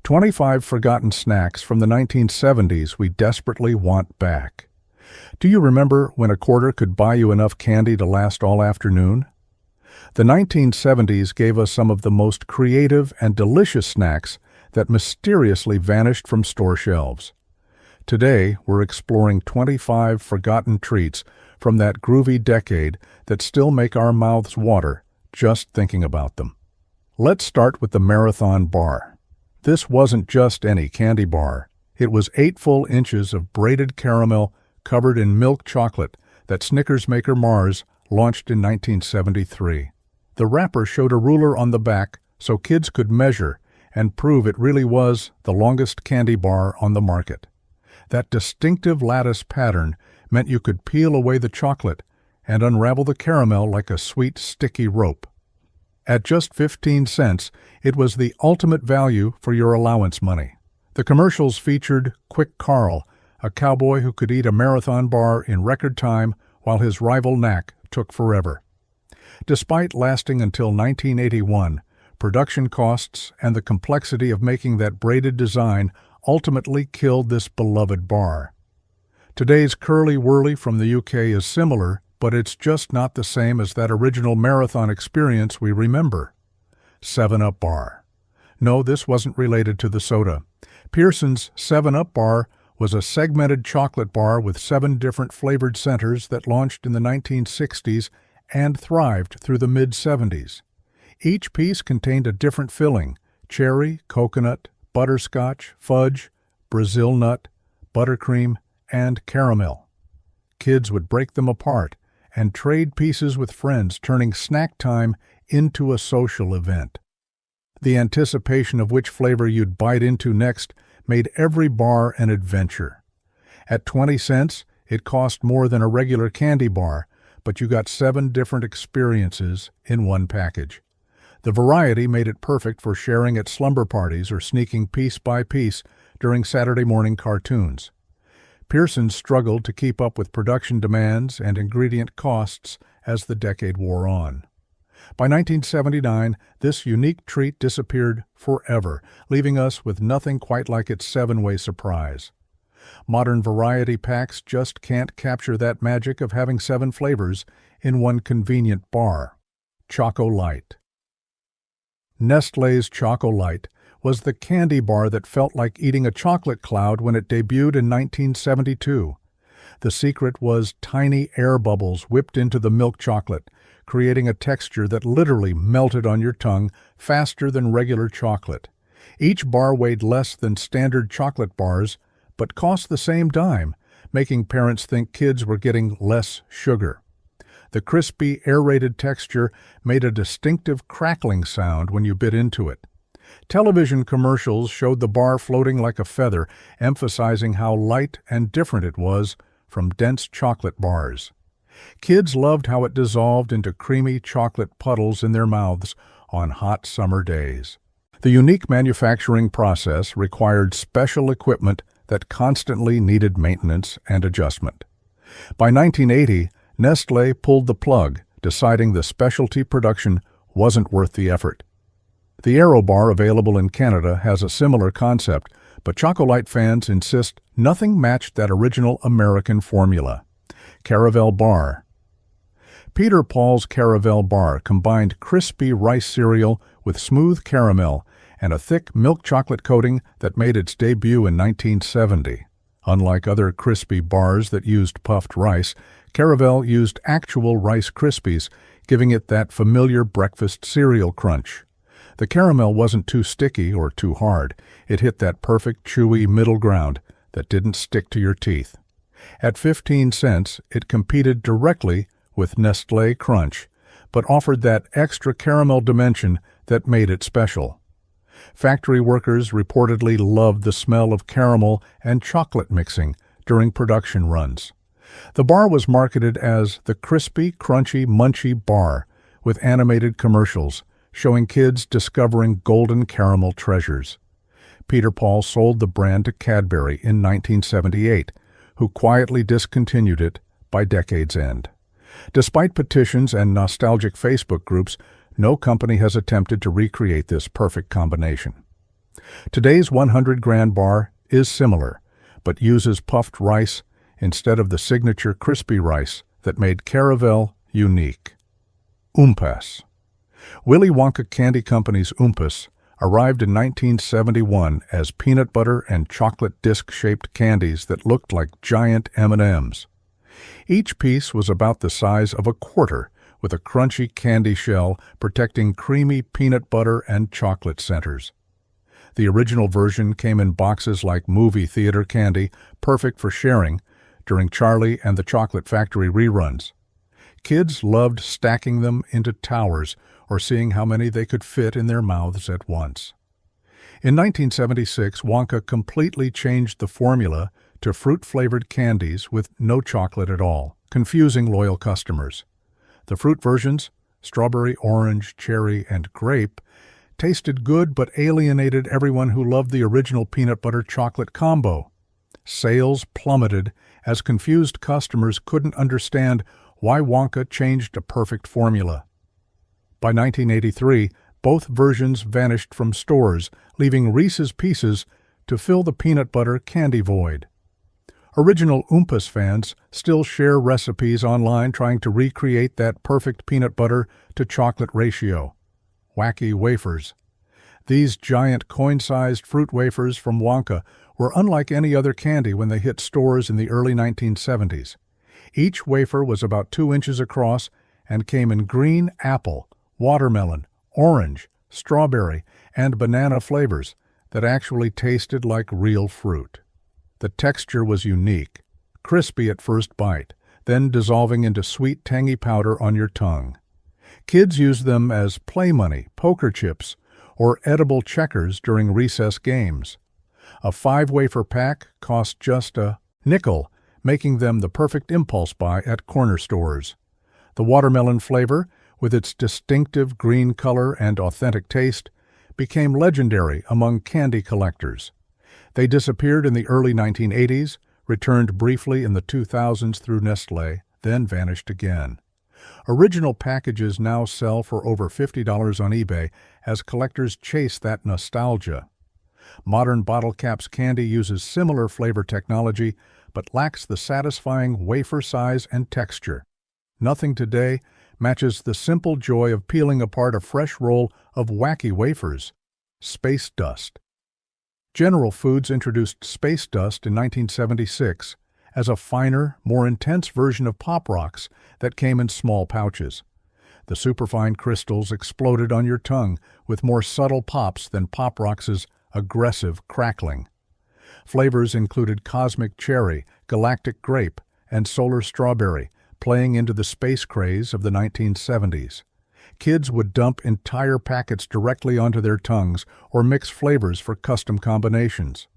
25 forgotten snacks from the 1970s we desperately want back. Do you remember when a quarter could buy you enough candy to last all afternoon? The 1970s gave us some of the most creative and delicious snacks that mysteriously vanished from store shelves. Today, we're exploring 25 forgotten treats from that groovy decade that still make our mouths water just thinking about them. Let's start with the Marathon Bar. This wasn't just any candy bar. It was 8 full inches of braided caramel covered in milk chocolate that Snickers maker Mars launched in 1973. The wrapper showed a ruler on the back so kids could measure and prove it really was the longest candy bar on the market. That distinctive lattice pattern meant you could peel away the chocolate and unravel the caramel like a sweet, sticky rope. At just 15 cents, it was the ultimate value for your allowance money. The commercials featured Quick Carl, a cowboy who could eat a Marathon bar in record time while his rival Knack took forever. Despite lasting until 1981, production costs and the complexity of making that braided design ultimately killed this beloved bar. Today's Curly Whirly from the UK is similar, but it's just not the same as that original marathon experience we remember. 7UP Bar. No, this wasn't related to the soda. Pearson's 7UP Bar was a segmented chocolate bar with 7 different flavored centers that launched in the 1960s and thrived through the mid-70s. Each piece contained a different filling: cherry, coconut, butterscotch, fudge, Brazil nut, buttercream, and caramel. Kids would break them apart and trade pieces with friends, turning snack time into a social event. The anticipation of which flavor you'd bite into next made every bar an adventure. At 20 cents, it cost more than a regular candy bar, but you got 7 different experiences in one package. The variety made it perfect for sharing at slumber parties or sneaking piece by piece during Saturday morning cartoons. Pearson struggled to keep up with production demands and ingredient costs as the decade wore on. By 1979, this unique treat disappeared forever, leaving us with nothing quite like its 7-way surprise. Modern variety packs just can't capture that magic of having 7 flavors in one convenient bar. Choco Light. Nestlé's Choco Light was the candy bar that felt like eating a chocolate cloud when it debuted in 1972. The secret was tiny air bubbles whipped into the milk chocolate, creating a texture that literally melted on your tongue faster than regular chocolate. Each bar weighed less than standard chocolate bars, but cost the same dime, making parents think kids were getting less sugar. The crispy, aerated texture made a distinctive crackling sound when you bit into it. Television commercials showed the bar floating like a feather, emphasizing how light and different it was from dense chocolate bars. Kids loved how it dissolved into creamy chocolate puddles in their mouths on hot summer days. The unique manufacturing process required special equipment that constantly needed maintenance and adjustment. By 1980, Nestlé pulled the plug, deciding the specialty production wasn't worth the effort. The Aero Bar, available in Canada, has a similar concept, but Choco Light fans insist nothing matched that original American formula. Caravelle Bar. Peter Paul's Caravelle Bar combined crispy rice cereal with smooth caramel and a thick milk chocolate coating that made its debut in 1970. Unlike other crispy bars that used puffed rice, Caravelle used actual Rice Krispies, giving it that familiar breakfast cereal crunch. The caramel wasn't too sticky or too hard. It hit that perfect, chewy middle ground that didn't stick to your teeth. At 15 cents, it competed directly with Nestlé Crunch, but offered that extra caramel dimension that made it special. Factory workers reportedly loved the smell of caramel and chocolate mixing during production runs. The bar was marketed as the Crispy, Crunchy, Munchy Bar, with animated commercials showing kids discovering golden caramel treasures. Peter Paul sold the brand to Cadbury in 1978, who quietly discontinued it by decade's end. Despite petitions and nostalgic Facebook groups, no company has attempted to recreate this perfect combination. Today's 100-gram bar is similar, but uses puffed rice instead of the signature crispy rice that made Caravelle unique. Oompas. Willy Wonka Candy Company's Oompas arrived in 1971 as peanut butter and chocolate disc-shaped candies that looked like giant M&Ms. Each piece was about the size of a quarter, with a crunchy candy shell protecting creamy peanut butter and chocolate centers. The original version came in boxes like movie theater candy, perfect for sharing during Charlie and the Chocolate Factory reruns. Kids loved stacking them into towers or seeing how many they could fit in their mouths at once. In 1976, Wonka completely changed the formula to fruit-flavored candies with no chocolate at all, confusing loyal customers. The fruit versions, strawberry, orange, cherry, and grape, tasted good but alienated everyone who loved the original peanut butter chocolate combo. Sales plummeted as confused customers couldn't understand why Wonka changed a perfect formula. By 1983, both versions vanished from stores, leaving Reese's Pieces to fill the peanut butter candy void. Original Oompas fans still share recipes online trying to recreate that perfect peanut butter to chocolate ratio. Wacky Wafers. These giant coin-sized fruit wafers from Wonka were unlike any other candy when they hit stores in the early 1970s. Each wafer was about 2 inches across and came in green apple, watermelon, orange, strawberry, and banana flavors that actually tasted like real fruit. The texture was unique, crispy at first bite, then dissolving into sweet, tangy powder on your tongue. Kids used them as play money, poker chips, or edible checkers during recess games. A 5-wafer pack cost just a nickel, making them the perfect impulse buy at corner stores. The watermelon flavor, with its distinctive green color and authentic taste, became legendary among candy collectors. They disappeared in the early 1980s, returned briefly in the 2000s through Nestlé, then vanished again. Original packages now sell for over $50 on eBay as collectors chase that nostalgia. Modern Bottle Caps candy uses similar flavor technology, but lacks the satisfying wafer size and texture. Nothing today matches the simple joy of peeling apart a fresh roll of Wacky Wafers. Space Dust. General Foods introduced Space Dust in 1976 as a finer, more intense version of Pop Rocks that came in small pouches. The superfine crystals exploded on your tongue with more subtle pops than Pop Rocks' aggressive crackling. Flavors included Cosmic Cherry, Galactic Grape, and Solar Strawberry, playing into the space craze of the 1970s. Kids would dump entire packets directly onto their tongues or mix flavors for custom combinations.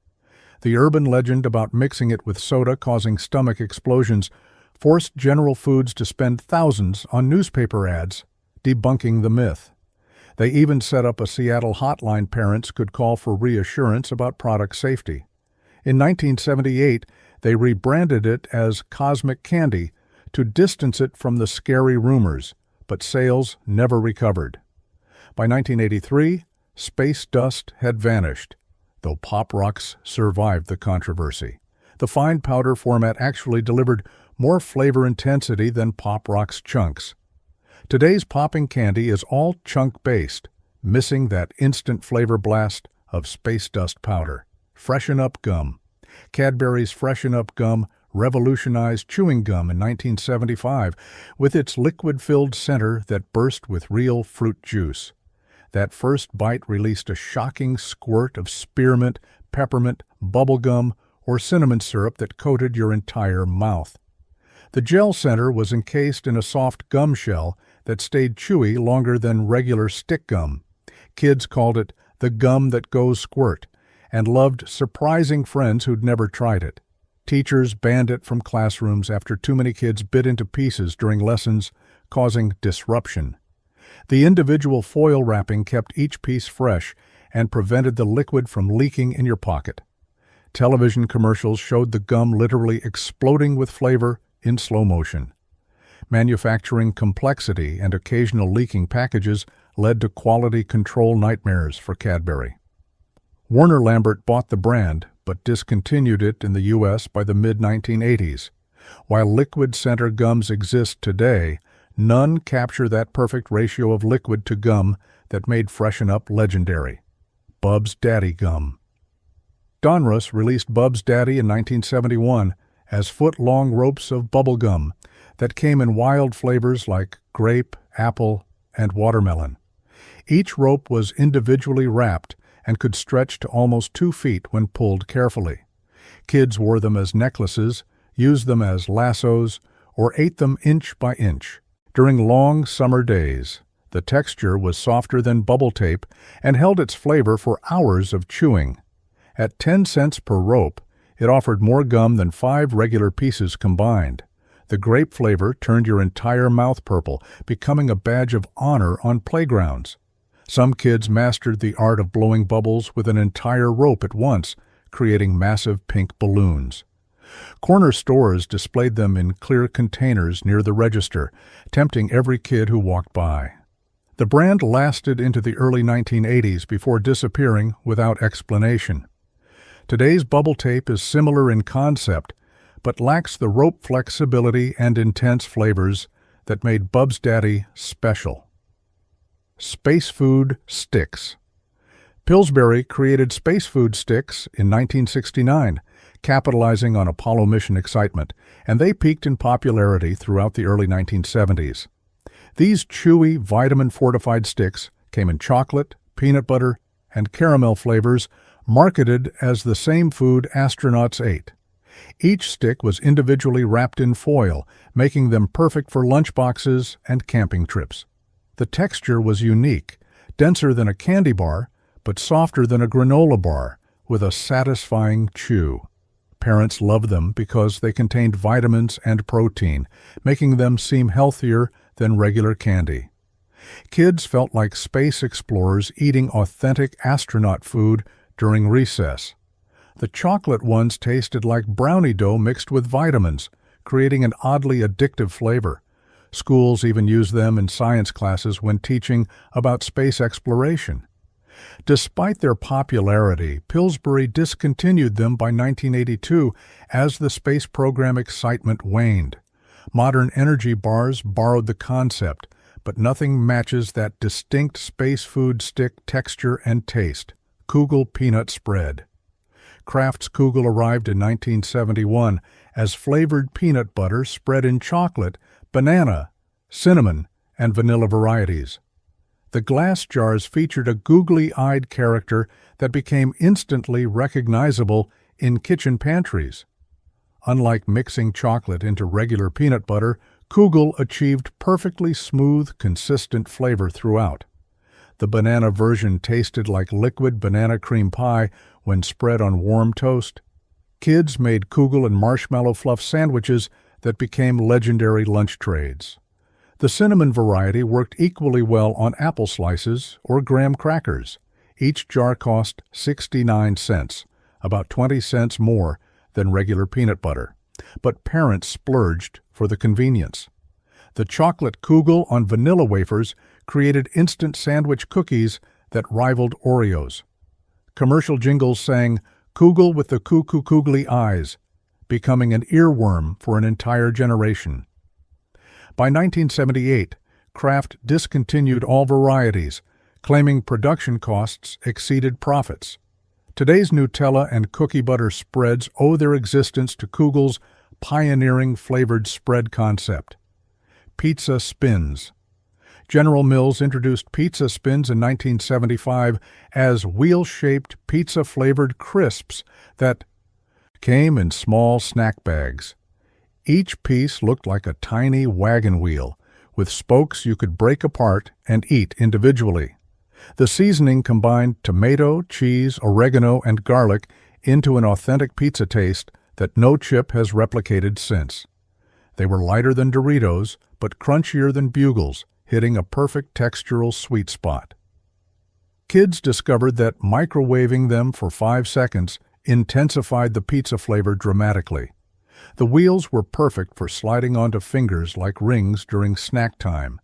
The urban legend about mixing it with soda causing stomach explosions forced General Foods to spend thousands on newspaper ads, debunking the myth. They even set up a Seattle hotline parents could call for reassurance about product safety. In 1978, they rebranded it as Cosmic Candy to distance it from the scary rumors, but sales never recovered. By 1983, Space Dust had vanished, though Pop Rocks survived the controversy. The fine powder format actually delivered more flavor intensity than Pop Rocks chunks. Today's popping candy is all chunk-based, missing that instant flavor blast of Space Dust powder. Freshen Up Gum. Cadbury's Freshen Up Gum revolutionized chewing gum in 1975 with its liquid-filled center that burst with real fruit juice. That first bite released a shocking squirt of spearmint, peppermint, bubblegum, or cinnamon syrup that coated your entire mouth. The gel center was encased in a soft gum shell that stayed chewy longer than regular stick gum. Kids called it the gum that goes squirt and loved surprising friends who'd never tried it. Teachers banned it from classrooms after too many kids bit into pieces during lessons, causing disruption. The individual foil wrapping kept each piece fresh and prevented the liquid from leaking in your pocket. Television commercials showed the gum literally exploding with flavor in slow motion. Manufacturing complexity and occasional leaking packages led to quality control nightmares for Cadbury. Warner Lambert bought the brand, but discontinued it in the U.S. by the mid-1980s. While liquid center gums exist today, none capture that perfect ratio of liquid to gum that made Freshen Up legendary. Bub's Daddy Gum. Donruss released Bub's Daddy in 1971 as foot-long ropes of bubble gum that came in wild flavors like grape, apple, and watermelon. Each rope was individually wrapped and could stretch to almost 2 feet when pulled carefully. Kids wore them as necklaces, used them as lassos, or ate them inch by inch. During long summer days, the texture was softer than bubble tape and held its flavor for hours of chewing. At 10 cents per rope, it offered more gum than 5 regular pieces combined. The grape flavor turned your entire mouth purple, becoming a badge of honor on playgrounds. Some kids mastered the art of blowing bubbles with an entire rope at once, creating massive pink balloons. Corner stores displayed them in clear containers near the register, tempting every kid who walked by. The brand lasted into the early 1980s before disappearing without explanation. Today's bubble tape is similar in concept, but lacks the rope flexibility and intense flavors that made Bub's Daddy special. Space Food Sticks. Pillsbury created Space Food Sticks in 1969, capitalizing on Apollo mission excitement, and they peaked in popularity throughout the early 1970s. These chewy, vitamin-fortified sticks came in chocolate, peanut butter, and caramel flavors, marketed as the same food astronauts ate. Each stick was individually wrapped in foil, making them perfect for lunchboxes and camping trips. The texture was unique, denser than a candy bar, but softer than a granola bar, with a satisfying chew. Parents loved them because they contained vitamins and protein, making them seem healthier than regular candy. Kids felt like space explorers eating authentic astronaut food during recess. The chocolate ones tasted like brownie dough mixed with vitamins, creating an oddly addictive flavor. Schools even used them in science classes when teaching about space exploration. Despite their popularity, Pillsbury discontinued them by 1982 as the space program excitement waned. Modern energy bars borrowed the concept, but nothing matches that distinct space food stick texture and taste. Koogle Peanut Spread. Kraft's Koogle arrived in 1971 as flavored peanut butter spread in chocolate, banana, cinnamon, and vanilla varieties. The glass jars featured a googly-eyed character that became instantly recognizable in kitchen pantries. Unlike mixing chocolate into regular peanut butter, Koogle achieved perfectly smooth, consistent flavor throughout. The banana version tasted like liquid banana cream pie when spread on warm toast. Kids made Koogle and marshmallow fluff sandwiches that became legendary lunch trades. The cinnamon variety worked equally well on apple slices or graham crackers. Each jar cost 69 cents, about 20 cents more than regular peanut butter. But parents splurged for the convenience. The chocolate Koogle on vanilla wafers created instant sandwich cookies that rivaled Oreos. Commercial jingles sang, "Koogle with the cuckoo googly eyes," becoming an earworm for an entire generation. By 1978, Kraft discontinued all varieties, claiming production costs exceeded profits. Today's Nutella and cookie butter spreads owe their existence to Koogle's pioneering flavored spread concept. Pizza Spins. General Mills introduced pizza spins in 1975 as wheel-shaped pizza-flavored crisps that came in small snack bags. Each piece looked like a tiny wagon wheel, with spokes you could break apart and eat individually. The seasoning combined tomato, cheese, oregano, and garlic into an authentic pizza taste that no chip has replicated since. They were lighter than Doritos, but crunchier than Bugles, hitting a perfect textural sweet spot. Kids discovered that microwaving them for 5 seconds intensified the pizza flavor dramatically. The wheels were perfect for sliding onto fingers like rings during snack time.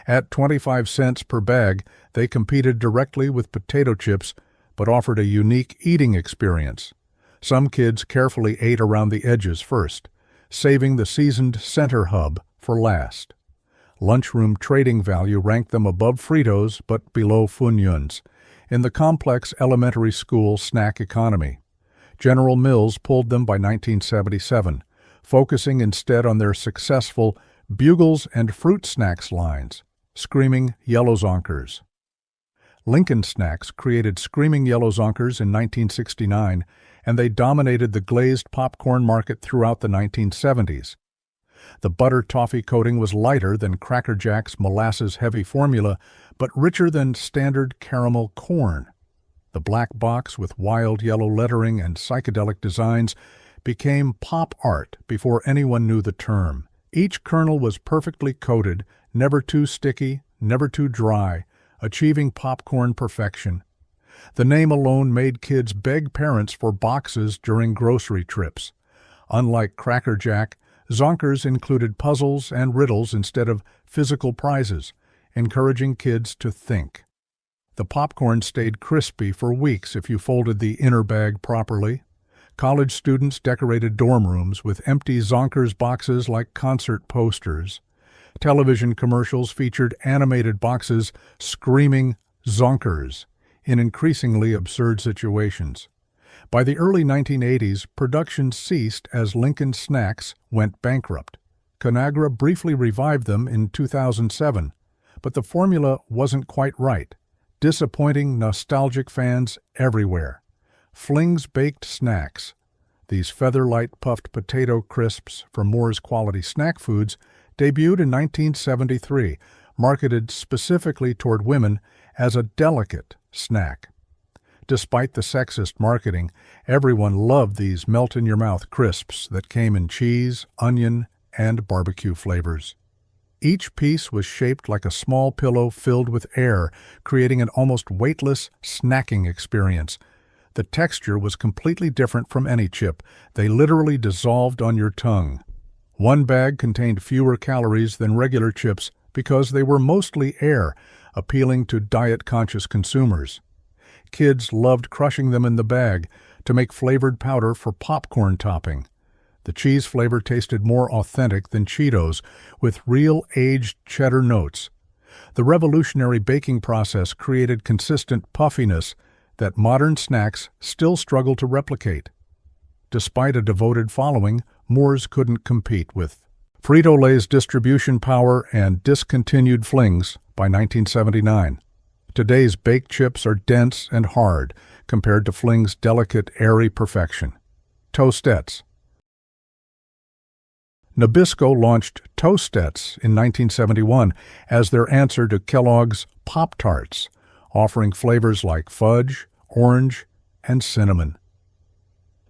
At 25 cents per bag, they competed directly with potato chips, but offered a unique eating experience. Some kids carefully ate around the edges first, saving the seasoned center hub for last. Lunchroom trading value ranked them above Fritos but below Funyuns in the complex elementary school snack economy. General Mills pulled them by 1977, focusing instead on their successful Bugles and Fruit Snacks lines, Screaming Yellow Zonkers. Lincoln Snacks created Screaming Yellow Zonkers in 1969, and they dominated the glazed popcorn market throughout the 1970s. The butter toffee coating was lighter than Cracker Jack's molasses-heavy formula, but richer than standard caramel corn. The black box with wild yellow lettering and psychedelic designs became pop art before anyone knew the term. Each kernel was perfectly coated, never too sticky, never too dry, achieving popcorn perfection. The name alone made kids beg parents for boxes during grocery trips. Unlike Cracker Jack, Zonkers included puzzles and riddles instead of physical prizes, encouraging kids to think. The popcorn stayed crispy for weeks if you folded the inner bag properly. College students decorated dorm rooms with empty Zonkers boxes like concert posters. Television commercials featured animated boxes screaming Zonkers in increasingly absurd situations. By the early 1980s, production ceased as Lincoln Snacks went bankrupt. Conagra briefly revived them in 2007, but the formula wasn't quite right, disappointing nostalgic fans everywhere. Flings baked snacks. These feather-light puffed potato crisps from Moore's Quality Snack Foods debuted in 1973, marketed specifically toward women as a delicate snack. Despite the sexist marketing, everyone loved these melt-in-your-mouth crisps that came in cheese, onion, and barbecue flavors. Each piece was shaped like a small pillow filled with air, creating an almost weightless snacking experience. The texture was completely different from any chip. They literally dissolved on your tongue. One bag contained fewer calories than regular chips because they were mostly air, appealing to diet-conscious consumers. Kids loved crushing them in the bag to make flavored powder for popcorn topping. The cheese flavor tasted more authentic than Cheetos, with real aged cheddar notes. The revolutionary baking process created consistent puffiness that modern snacks still struggle to replicate. Despite a devoted following, Moore's couldn't compete with Frito-Lay's distribution power and discontinued Flings by 1979. Today's baked chips are dense and hard compared to Flings' delicate, airy perfection. Toastettes. Nabisco launched Toastettes in 1971 as their answer to Kellogg's Pop-Tarts, offering flavors like fudge, orange, and cinnamon.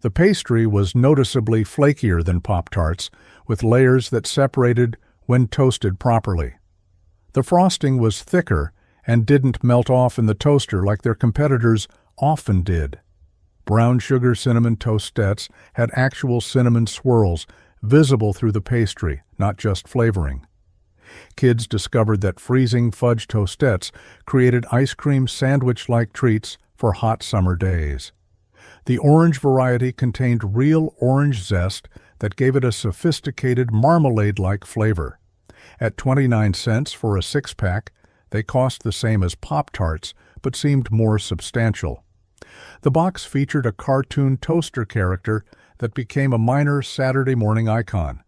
The pastry was noticeably flakier than Pop-Tarts, with layers that separated when toasted properly. The frosting was thicker and didn't melt off in the toaster like their competitors often did. Brown sugar cinnamon Toastettes had actual cinnamon swirls visible through the pastry, not just flavoring. Kids discovered that freezing fudge Toastettes created ice cream sandwich-like treats for hot summer days. The orange variety contained real orange zest that gave it a sophisticated marmalade-like flavor. At 29 cents for a six-pack, they cost the same as Pop-Tarts, but seemed more substantial. The box featured a cartoon toaster character that became a minor Saturday morning icon.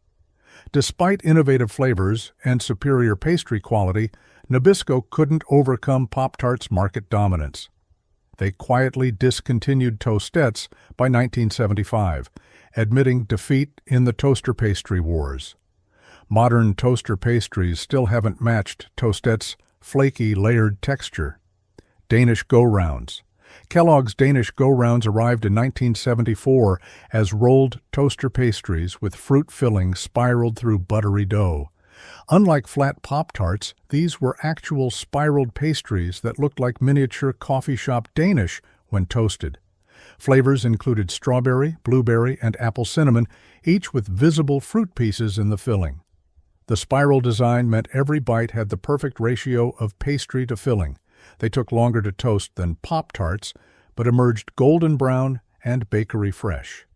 Despite innovative flavors and superior pastry quality, Nabisco couldn't overcome Pop-Tarts' market dominance. They quietly discontinued Toastettes by 1975, admitting defeat in the toaster pastry wars. Modern toaster pastries still haven't matched Toastettes' flaky, layered texture. Danish Go-Rounds. Kellogg's Danish Go-Rounds arrived in 1974 as rolled toaster pastries with fruit filling spiraled through buttery dough. Unlike flat Pop-Tarts, these were actual spiraled pastries that looked like miniature coffee shop Danish when toasted. Flavors included strawberry, blueberry, and apple cinnamon, each with visible fruit pieces in the filling. The spiral design meant every bite had the perfect ratio of pastry to filling. They took longer to toast than Pop-Tarts, but emerged golden brown and bakery fresh.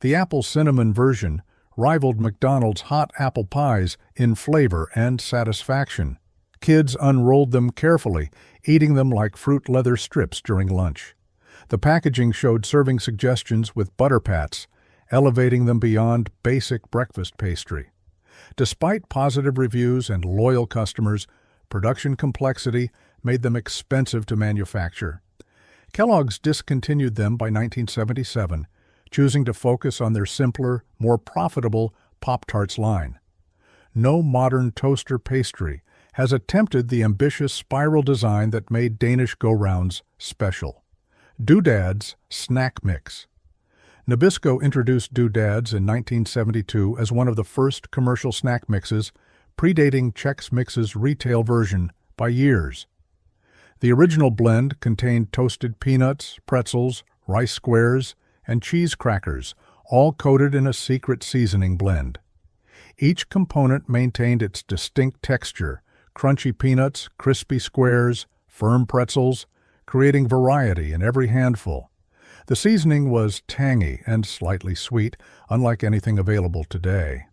The apple cinnamon version rivaled McDonald's hot apple pies in flavor and satisfaction. Kids unrolled them carefully, eating them like fruit leather strips during lunch. The packaging showed serving suggestions with butter pats, elevating them beyond basic breakfast pastry. Despite positive reviews and loyal customers, production complexity made them expensive to manufacture. Kellogg's discontinued them by 1977, choosing to focus on their simpler, more profitable Pop-Tarts line. No modern toaster pastry has attempted the ambitious spiral design that made Danish Go-Rounds special. DooDads Snack Mix. Nabisco introduced DooDads in 1972 as one of the first commercial snack mixes, predating Chex Mix's retail version by years. The original blend contained toasted peanuts, pretzels, rice squares, and cheese crackers, all coated in a secret seasoning blend. Each component maintained its distinct texture: crunchy peanuts, crispy squares, firm pretzels, creating variety in every handful. The seasoning was tangy and slightly sweet, unlike anything available today.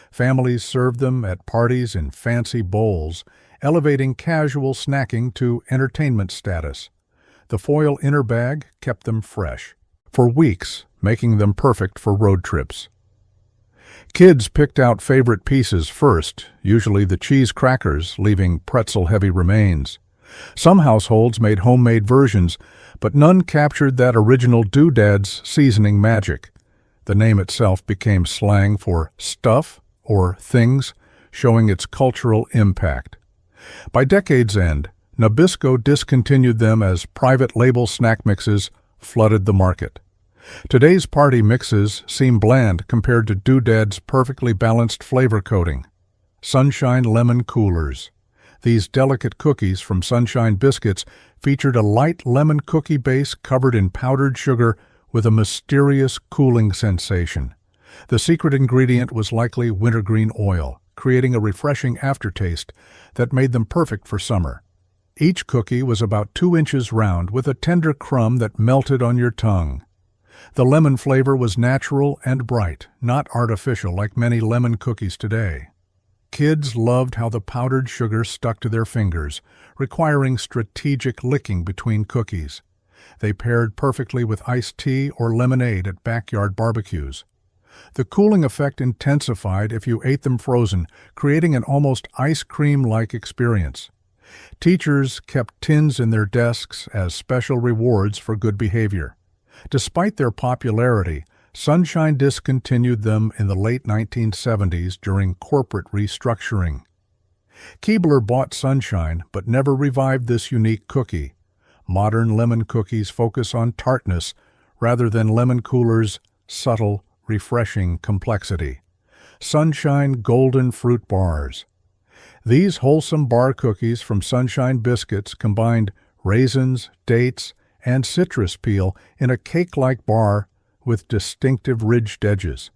Families served them at parties in fancy bowls, elevating casual snacking to entertainment status. The foil inner bag kept them fresh for weeks, making them perfect for road trips. Kids picked out favorite pieces first, usually the cheese crackers, leaving pretzel-heavy remains. Some households made homemade versions, but none captured that original DooDads seasoning magic. The name itself became slang for stuff or things, showing its cultural impact. By decade's end, Nabisco discontinued them as private label snack mixes flooded the market. Today's party mixes seem bland compared to DooDads' perfectly balanced flavor coating. Sunshine Lemon Coolers. These delicate cookies from Sunshine Biscuits featured a light lemon cookie base covered in powdered sugar with a mysterious cooling sensation. The secret ingredient was likely wintergreen oil, creating a refreshing aftertaste that made them perfect for summer. Each cookie was about 2 inches round with a tender crumb that melted on your tongue. The lemon flavor was natural and bright, not artificial like many lemon cookies today. Kids loved how the powdered sugar stuck to their fingers, requiring strategic licking between cookies. They paired perfectly with iced tea or lemonade at backyard barbecues. The cooling effect intensified if you ate them frozen, creating an almost ice cream-like experience. Teachers kept tins in their desks as special rewards for good behavior. Despite their popularity, Sunshine discontinued them in the late 1970s during corporate restructuring. Keebler bought Sunshine but never revived this unique cookie. Modern lemon cookies focus on tartness rather than lemon coolers' subtle, refreshing complexity. Sunshine Golden Fruit Bars. These wholesome bar cookies from Sunshine Biscuits combined raisins, dates, and citrus peel in a cake-like bar with distinctive ridged edges.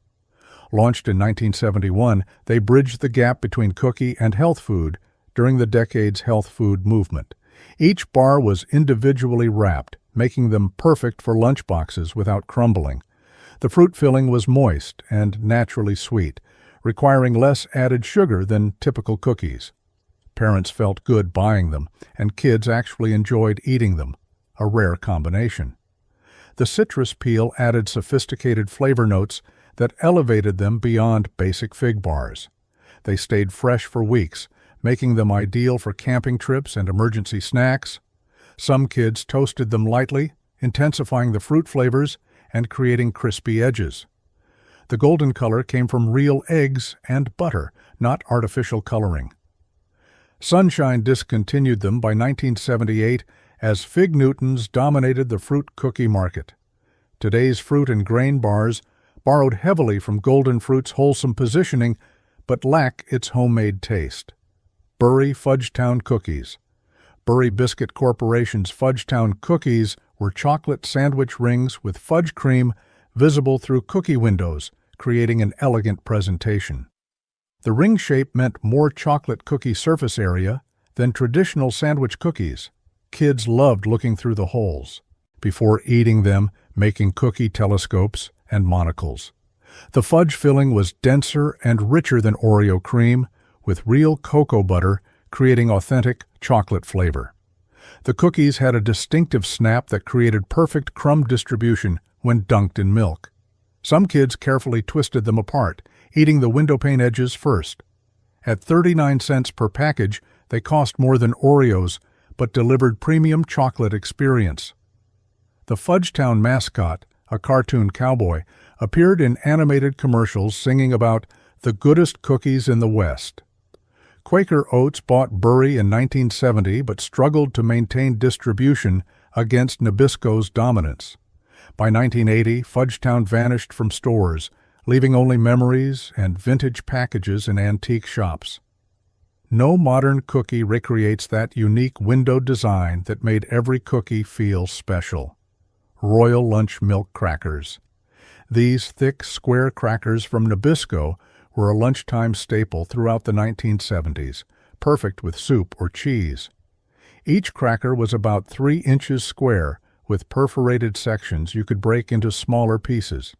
Launched in 1971, they bridged the gap between cookie and health food during the decade's health food movement. Each bar was individually wrapped, making them perfect for lunchboxes without crumbling. The fruit filling was moist and naturally sweet, requiring less added sugar than typical cookies. Parents felt good buying them, and kids actually enjoyed eating them, a rare combination. The citrus peel added sophisticated flavor notes that elevated them beyond basic fig bars. They stayed fresh for weeks, making them ideal for camping trips and emergency snacks. Some kids toasted them lightly, intensifying the fruit flavors and creating crispy edges. The golden color came from real eggs and butter, not artificial coloring. Sunshine discontinued them by 1978 as Fig Newtons dominated the fruit cookie market. Today's fruit and grain bars borrowed heavily from Golden Fruit's wholesome positioning, but lack its homemade taste. Burry Fudgetown Cookies. Burry Biscuit Corporation's Fudgetown cookies were chocolate sandwich rings with fudge cream visible through cookie windows, creating an elegant presentation. The ring shape meant more chocolate cookie surface area than traditional sandwich cookies. Kids loved looking through the holes. before eating them, making cookie telescopes and monocles. The fudge filling was denser and richer than Oreo cream, with real cocoa butter creating authentic chocolate flavor. The cookies had a distinctive snap that created perfect crumb distribution when dunked in milk. Some kids carefully twisted them apart, eating the windowpane edges first. At 39 cents per package, they cost more than Oreos, but delivered premium chocolate experience. The Fudgetown mascot, a cartoon cowboy, appeared in animated commercials singing about the goodest cookies in the West. Quaker Oats bought Burry in 1970 but struggled to maintain distribution against Nabisco's dominance. By 1980, Fudgetown vanished from stores, leaving only memories and vintage packages in antique shops. No modern cookie recreates that unique window design that made every cookie feel special. Royal Lunch Milk Crackers. These thick, square crackers from Nabisco were a lunchtime staple throughout the 1970s, perfect with soup or cheese. Each cracker was about 3 inches square, with perforated sections you could break into smaller pieces.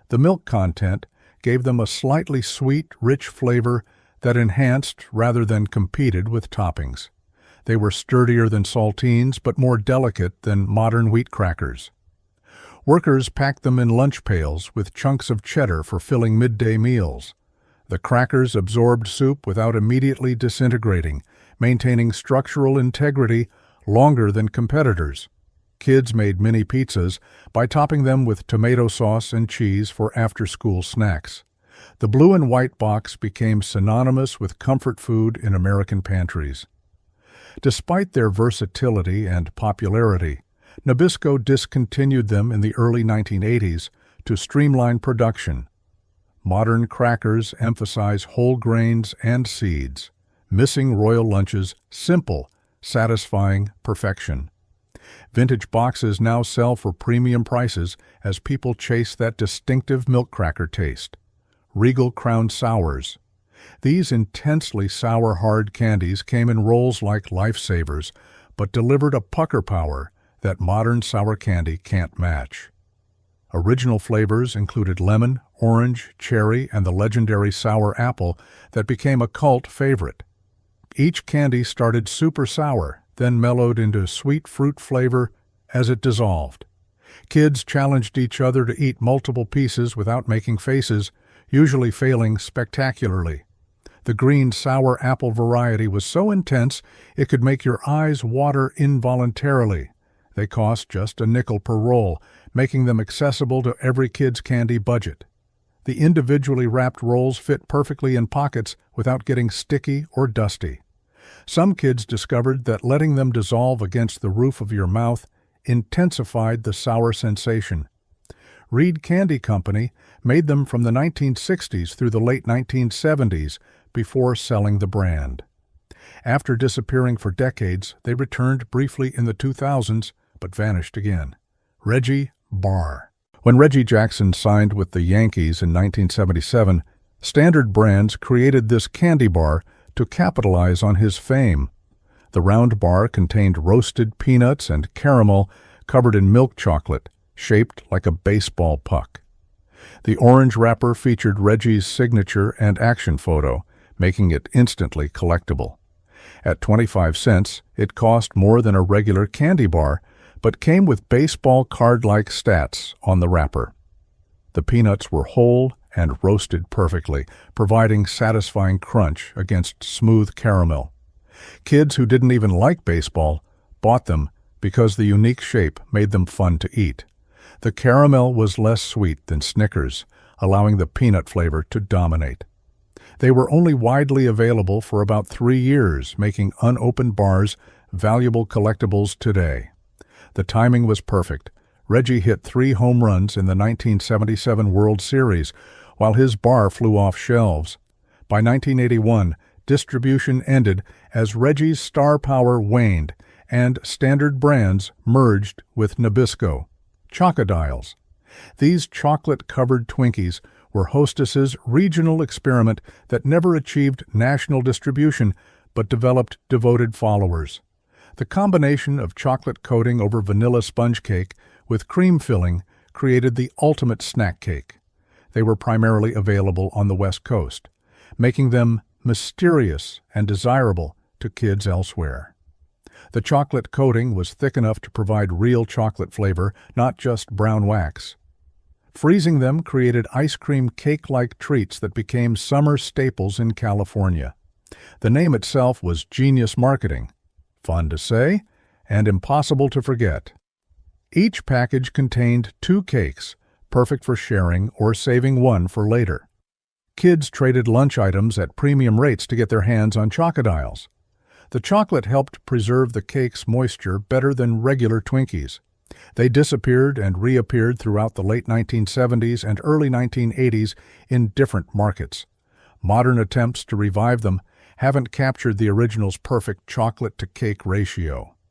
The milk content gave them a slightly sweet, rich flavor that enhanced rather than competed with toppings. They were sturdier than saltines but more delicate than modern wheat crackers. Workers packed them in lunch pails with chunks of cheddar for filling midday meals. The crackers absorbed soup without immediately disintegrating, maintaining structural integrity longer than competitors. Kids made mini pizzas by topping them with tomato sauce and cheese for after-school snacks. The blue and white box became synonymous with comfort food in American pantries. Despite their versatility and popularity, Nabisco discontinued them in the early 1980s to streamline production. Modern crackers emphasize whole grains and seeds, missing Royal Lunch's simple, satisfying perfection. Vintage boxes now sell for premium prices as people chase that distinctive milk cracker taste. Regal Crown Sours. These intensely sour hard candies came in rolls like lifesavers, but delivered a pucker power that modern sour candy can't match. Original flavors included lemon, orange, cherry, and the legendary sour apple that became a cult favorite. Each candy started super sour, then mellowed into sweet fruit flavor as it dissolved. Kids challenged each other to eat multiple pieces without making faces, usually failing spectacularly. The green sour apple variety was so intense it could make your eyes water involuntarily. They cost just a nickel per roll, making them accessible to every kid's candy budget. The individually wrapped rolls fit perfectly in pockets without getting sticky or dusty. Some kids discovered that letting them dissolve against the roof of your mouth intensified the sour sensation. Reed Candy Company made them from the 1960s through the late 1970s before selling the brand. After disappearing for decades, they returned briefly in the 2000s but vanished again. Reggie Bar. When Reggie Jackson signed with the Yankees in 1977, Standard Brands created this candy bar to capitalize on his fame. The round bar contained roasted peanuts and caramel covered in milk chocolate, shaped like a baseball puck. The orange wrapper featured Reggie's signature and action photo, making it instantly collectible. At 25 cents, it cost more than a regular candy bar, but came with baseball card-like stats on the wrapper. The peanuts were whole and roasted perfectly, providing satisfying crunch against smooth caramel. Kids who didn't even like baseball bought them because the unique shape made them fun to eat. The caramel was less sweet than Snickers, allowing the peanut flavor to dominate. They were only widely available for about 3 years, making unopened bars valuable collectibles today. The timing was perfect. Reggie hit 3 home runs in the 1977 World Series, while his bar flew off shelves. By 1981, distribution ended as Reggie's star power waned, and Standard Brands merged with Nabisco. Chocodiles. These chocolate-covered Twinkies were Hostess's regional experiment that never achieved national distribution but developed devoted followers. The combination of chocolate coating over vanilla sponge cake with cream filling created the ultimate snack cake. They were primarily available on the West Coast, making them mysterious and desirable to kids elsewhere. The chocolate coating was thick enough to provide real chocolate flavor, not just brown wax. Freezing them created ice cream cake-like treats that became summer staples in California. The name itself was genius marketing, fun to say, and impossible to forget. Each package contained 2 cakes, perfect for sharing or saving one for later. Kids traded lunch items at premium rates to get their hands on Chocodiles. The chocolate helped preserve the cake's moisture better than regular Twinkies. They disappeared and reappeared throughout the late 1970s and early 1980s in different markets. Modern attempts to revive them haven't captured the original's perfect chocolate-to-cake ratio.